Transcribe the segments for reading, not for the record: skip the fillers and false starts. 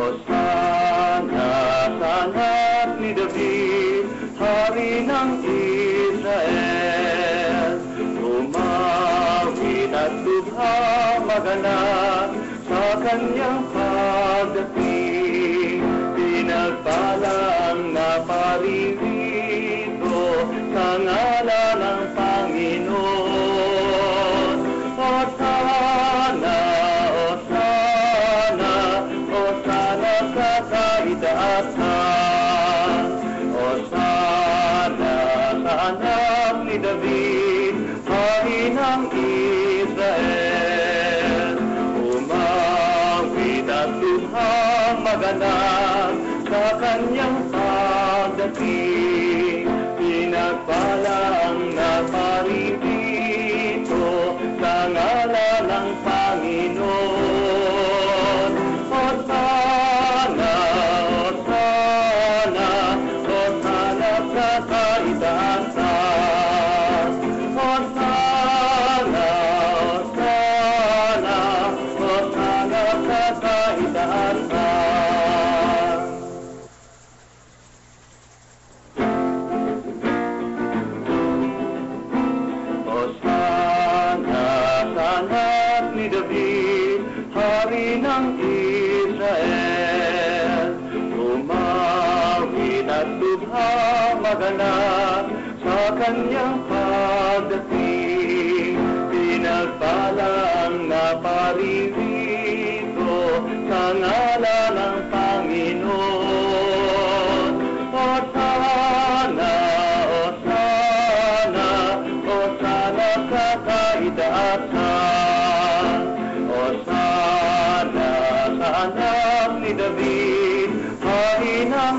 Hosana sa anak ni David, Hari ng Israel. Tumawid at lubha maganap sa kanyang pagdating. Pinagpalang naparirito sa ngalan ng Panginoon. Hosana, Hosana, Hosana sa kaitaasan. Hosana sa anak ni David, Hari ng Israel. Umawid at lubhang maganap sa kanyang pagdating. Pinagpalang naparirito sa ngalan ng Panginoon. Hosana, Hosana, Hosana sa kaitaasan. Hosana, Hosana, Hosana sa kaitaasan. Hosana sa anak ni David, Hari ng Israel. Tumawid at lubha maganap sa kanyang pagdating. Pinagpalang naparirito sa ngalan ng Panginoon. Hosana, Hosana, Hosana sa kaitaasan. Hosana sa anak ni David, Hari ng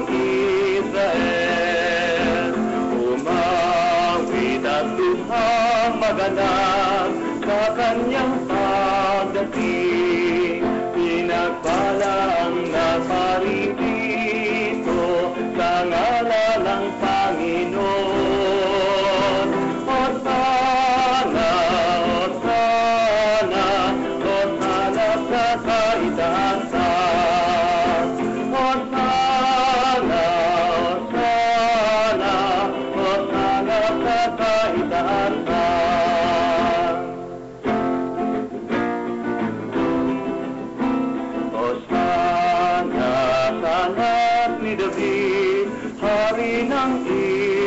Israel. Umawid at lubhang maganap sa kanyang pagdating. Pinagpalang naparirito sa ngalan ng Panginoon. Hosana, Hosana, Hosana sa kaitaasan. Hosana, Hosana, Hosana sa kaitaasan. Hosana sa anak ni David, Hari ng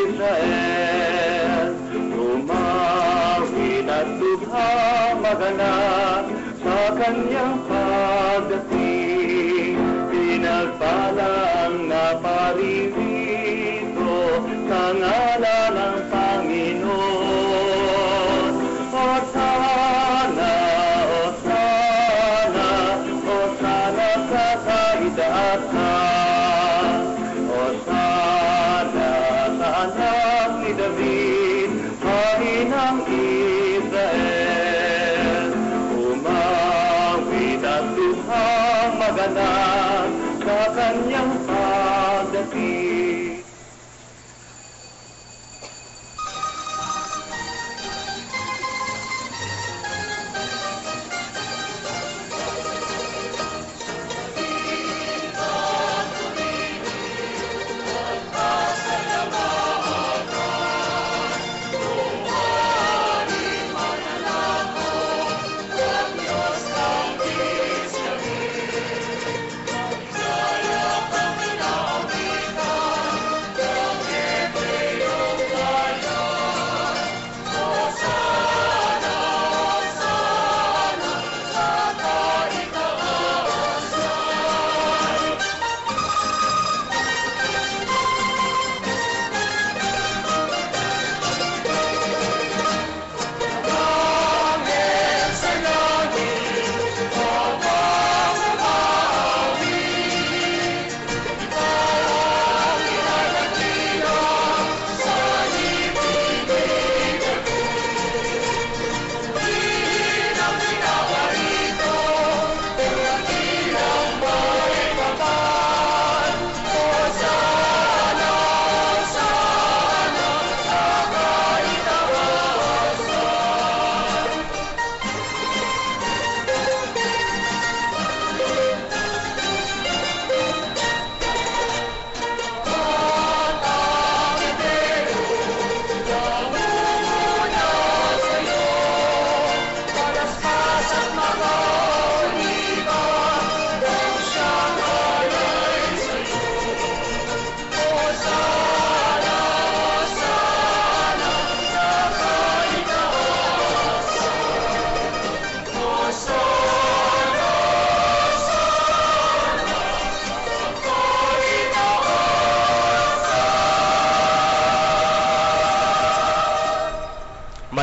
Israel. Tumawid at lubha maganap sa kanyang pagdating. Pinagpalang naparirito sa ngalan ng Panginoon. Hosana, Hosana, Hosana sa kaitaasan. Hosana sa anak ni David, Hari ng Israel. Umawid at lubhang maganap sa kanyang pagdating.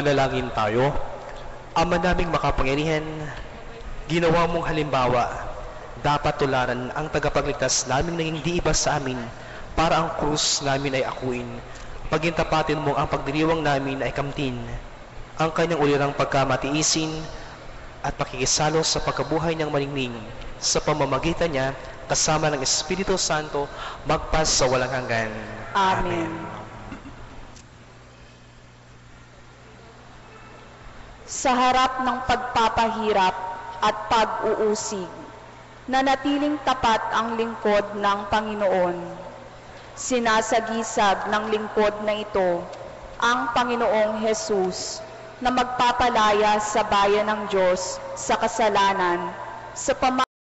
Manalangin tayo. Ama naming makapangyarihan, ginawa mong halimbawa, dapat tularan ang tagapagligtas naming naging di iba sa amin para ang krus namin ay akuin. Pagintapatin mo ang pagdiriwang namin ay kamtin, ang kanyang ulirang pagkamatiisin at pakikisalo sa pagkabuhay niyang maningning sa pamamagitan niya kasama ng Espiritu Santo magpas sa walang hanggan. Amen. Sa harap ng pagpapahirap at pag-uusig, nanatiling tapat ang lingkod ng Panginoon. Sinasagisag ng lingkod na ito ang Panginoong Hesus na magpapalaya sa bayan ng Diyos sa kasalanan sa